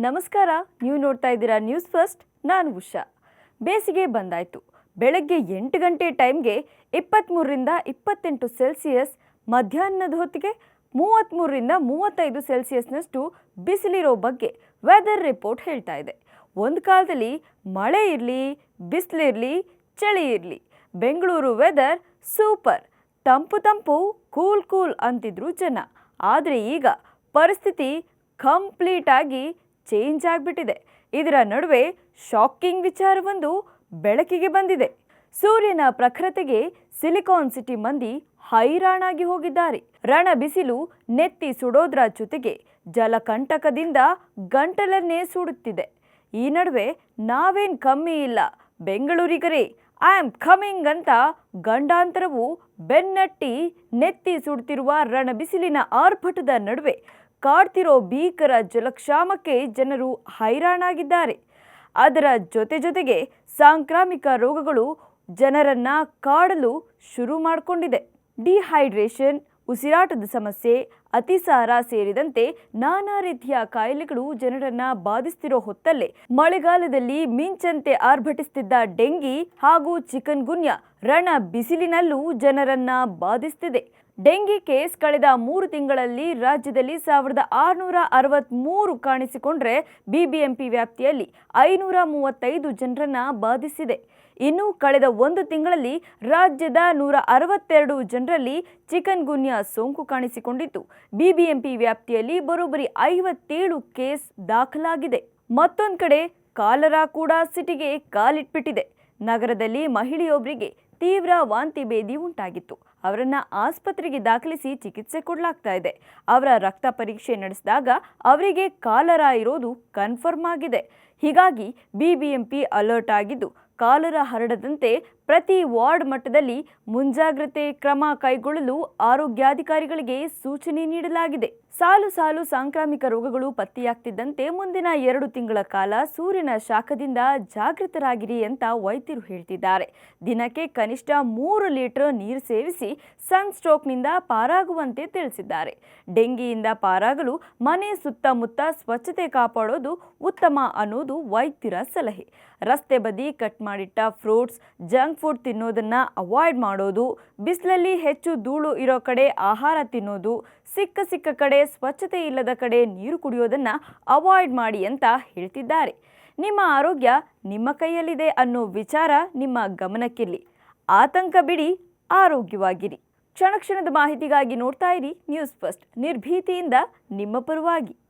ನಮಸ್ಕಾರ, ನೀವು ನೋಡ್ತಾ ಇದ್ದೀರಾ ನ್ಯೂಸ್ ಫಸ್ಟ್. ನಾನು ಉಷಾ. ಬೇಸಿಗೆ ಬಂದಾಯಿತು. ಬೆಳಗ್ಗೆ 8 ಗಂಟೆ ಟೈಮ್ಗೆ 23ರಿಂದ 28 ಸೆಲ್ಸಿಯಸ್, ಮಧ್ಯಾಹ್ನದ ಹೊತ್ತಿಗೆ 33ರಿಂದ 35 ಸೆಲ್ಸಿಯಸ್ನಷ್ಟು ಬಿಸಿಲಿರೋ ಬಗ್ಗೆ ವೆದರ್ ರಿಪೋರ್ಟ್ ಹೇಳ್ತಾ ಇದೆ. ಒಂದು ಕಾಲದಲ್ಲಿ ಮಳೆ ಇರಲಿ, ಬಿಸಿಲಿರಲಿ, ಚಳಿ ಇರಲಿ, ಬೆಂಗಳೂರು ವೆದರ್ ಸೂಪರ್, ತಂಪು ತಂಪು, ಕೂಲ್ ಕೂಲ್ ಅಂತಿದ್ರು ಜನ. ಆದರೆ ಈಗ ಪರಿಸ್ಥಿತಿ ಕಂಪ್ಲೀಟ್ ಆಗಿ ಚೇಂಜ್ ಆಗಿಬಿಟ್ಟಿದೆ. ಇದರ ನಡುವೆ ಶಾಕಿಂಗ್ ವಿಚಾರವೊಂದು ಬೆಳಕಿಗೆ ಬಂದಿದೆ. ಸೂರ್ಯನ ಪ್ರಖರತೆಗೆ ಸಿಲಿಕಾನ್ ಸಿಟಿ ಮಂದಿ ಹೈರಾಣಾಗಿ ಹೋಗಿದ್ದಾರೆ. ರಣ ಬಿಸಿಲು ನೆತ್ತಿ ಸುಡೋದ್ರ ಜೊತೆಗೆ ಜಲಕಂಟಕದಿಂದ ಗಂಟಲನ್ನೇ ಸುಡುತ್ತಿದೆ. ಈ ನಡುವೆ ನಾವೇನ್ ಕಮ್ಮಿ ಇಲ್ಲ, ಬೆಂಗಳೂರಿಗರೇ ಐ ಆಮ್ ಕಮಿಂಗ್ ಅಂತ ಗಂಡಾಂತರವು ಬೆನ್ನಟ್ಟಿ ನೆತ್ತಿ ಸುಡ್ತಿರುವ ರಣ ಬಿಸಿಲಿನ ಆರ್ಭಟದ ನಡುವೆ ಕಾಡ್ತಿರೋ ಭೀಕರ ಜಲಕ್ಷಾಮಕ್ಕೆ ಜನರು ಹೈರಾಣಾಗಿದ್ದಾರೆ. ಅದರ ಜೊತೆಗೆ ಸಾಂಕ್ರಾಮಿಕ ರೋಗಗಳು ಜನರನ್ನ ಕಾಡಲು ಶುರು ಮಾಡಿಕೊಂಡಿದೆ. ಡಿಹೈಡ್ರೇಷನ್, ಉಸಿರಾಟದ ಸಮಸ್ಯೆ, ಅತಿಸಾರ ಸೇರಿದಂತೆ ನಾನಾ ರೀತಿಯ ಕಾಯಿಲೆಗಳು ಜನರನ್ನ ಬಾಧಿಸ್ತಿರೋ ಹೊತ್ತಲ್ಲೇ ಮಳೆಗಾಲದಲ್ಲಿ ಮಿಂಚಂತೆ ಆರ್ಭಟಿಸುತ್ತಿದ್ದ ಡೆಂಗಿ ಹಾಗೂ ಚಿಕನ್ ಗುನ್ಯಾ ರಣ ಬಿಸಿಲಿನಲ್ಲೂ ಜನರನ್ನ ಬಾಧಿಸುತ್ತಿದೆ. ಡೆಂಗಿ ಕೇಸ್ ಕಳೆದ 3 ತಿಂಗಳಲ್ಲಿ ರಾಜ್ಯದಲ್ಲಿ 1663 ಕಾಣಿಸಿಕೊಂಡ್ರೆ ಬಿಬಿಎಂಪಿ ವ್ಯಾಪ್ತಿಯಲ್ಲಿ 535 ಜನರನ್ನ ಬಾಧಿಸಿದೆ. ಇನ್ನು ಕಳೆದ 1 ತಿಂಗಳಲ್ಲಿ ರಾಜ್ಯದ 162 ಜನರಲ್ಲಿ ಚಿಕನ್ ಗುನ್ಯಾ ಸೋಂಕು ಕಾಣಿಸಿಕೊಂಡಿದ್ದು, ಬಿಬಿಎಂಪಿ ವ್ಯಾಪ್ತಿಯಲ್ಲಿ ಬರೋಬ್ಬರಿ 57 ಕೇಸ್ ದಾಖಲಾಗಿದೆ. ಮತ್ತೊಂದು ಕಡೆ ಕಾಲರಾ ಕೂಡ ಸಿಟಿಗೆ ಕಾಲಿಟ್ಬಿಟ್ಟಿದೆ. ನಗರದಲ್ಲಿ ಮಹಿಳೆಯೊಬ್ಬರಿಗೆ ತೀವ್ರ ವಾಂತಿ ಭೇದಿ ಉಂಟಾಗಿತ್ತು. ಅವರನ್ನ ಆಸ್ಪತ್ರೆಗೆ ದಾಖಲಿಸಿ ಚಿಕಿತ್ಸೆ ಕೊಡಲಾಗ್ತಾ ಇದೆ. ಅವರ ರಕ್ತ ಪರೀಕ್ಷೆ ನಡೆಸಿದಾಗ ಅವರಿಗೆ ಕಾಲರಾ ಇರೋದು ಕನ್ಫರ್ಮ್ ಆಗಿದೆ. ಹೀಗಾಗಿ ಬಿಬಿಎಂಪಿ ಅಲರ್ಟ್ ಆಗಿದ್ದು, ಕಾಲರಾ ಹರಡದಂತೆ ಪ್ರತಿ ವಾರ್ಡ್ ಮಟ್ಟದಲ್ಲಿ ಮುಂಜಾಗ್ರತೆ ಕ್ರಮ ಕೈಗೊಳ್ಳಲು ಆರೋಗ್ಯಾಧಿಕಾರಿಗಳಿಗೆ ಸೂಚನೆ ನೀಡಲಾಗಿದೆ. ಸಾಲು ಸಾಂಕ್ರಾಮಿಕ ರೋಗಗಳು ಪತ್ತೆಯಾಗ್ತಿದ್ದಂತೆ ಮುಂದಿನ 2 ತಿಂಗಳ ಕಾಲ ಸೂರ್ಯನ ಶಾಖದಿಂದ ಜಾಗೃತರಾಗಿರಿ ಅಂತ ವೈದ್ಯರು ಹೇಳ್ತಿದ್ದಾರೆ. ದಿನಕ್ಕೆ ಕನಿಷ್ಠ 3 ಲೀಟರ್ ನೀರು ಸೇವಿಸಿ ಸನ್ ಸ್ಟ್ರೋಕ್ನಿಂದ ಪಾರಾಗುವಂತೆ ತಿಳಿಸಿದ್ದಾರೆ. ಡೆಂಗಿಯಿಂದ ಪಾರಾಗಲು ಮನೆ ಸುತ್ತಮುತ್ತ ಸ್ವಚ್ಛತೆ ಕಾಪಾಡೋದು ಉತ್ತಮ ಅನ್ನೋದು ವೈದ್ಯರ ಸಲಹೆ. ರಸ್ತೆ ಬದಿ ಕಟ್ ಮಾಡಿಟ್ಟ ಫ್ರೂಟ್ಸ್, ಜಂಕ್ ಫುಡ್ ತಿನ್ನೋದನ್ನ ಅವಾಯ್ಡ್ ಮಾಡೋದು, ಬಿಸಿಲಲ್ಲಿ ಹೆಚ್ಚು ಧೂಳು ಇರೋ ಕಡೆ ಆಹಾರ ತಿನ್ನೋದು, ಸಿಕ್ಕ ಕಡೆ ಸ್ವಚ್ಛತೆ ಇಲ್ಲದ ಕಡೆ ನೀರು ಕುಡಿಯೋದನ್ನ ಅವಾಯ್ಡ್ ಮಾಡಿ ಅಂತ ಹೇಳ್ತಿದ್ದಾರೆ. ನಿಮ್ಮ ಆರೋಗ್ಯ ನಿಮ್ಮ ಕೈಯಲ್ಲಿದೆ ಅನ್ನೋ ವಿಚಾರ ನಿಮ್ಮ ಗಮನಕ್ಕಿರಲಿ. ಆತಂಕ ಬಿಡಿ, ಆರೋಗ್ಯವಾಗಿರಿ. ಕ್ಷಣದ ಮಾಹಿತಿಗಾಗಿ ನೋಡ್ತಾ ಇರಿ ನ್ಯೂಸ್ ಫಸ್ಟ್, ನಿರ್ಭೀತಿಯಿಂದ ನಿಮ್ಮ ಪರವಾಗಿ.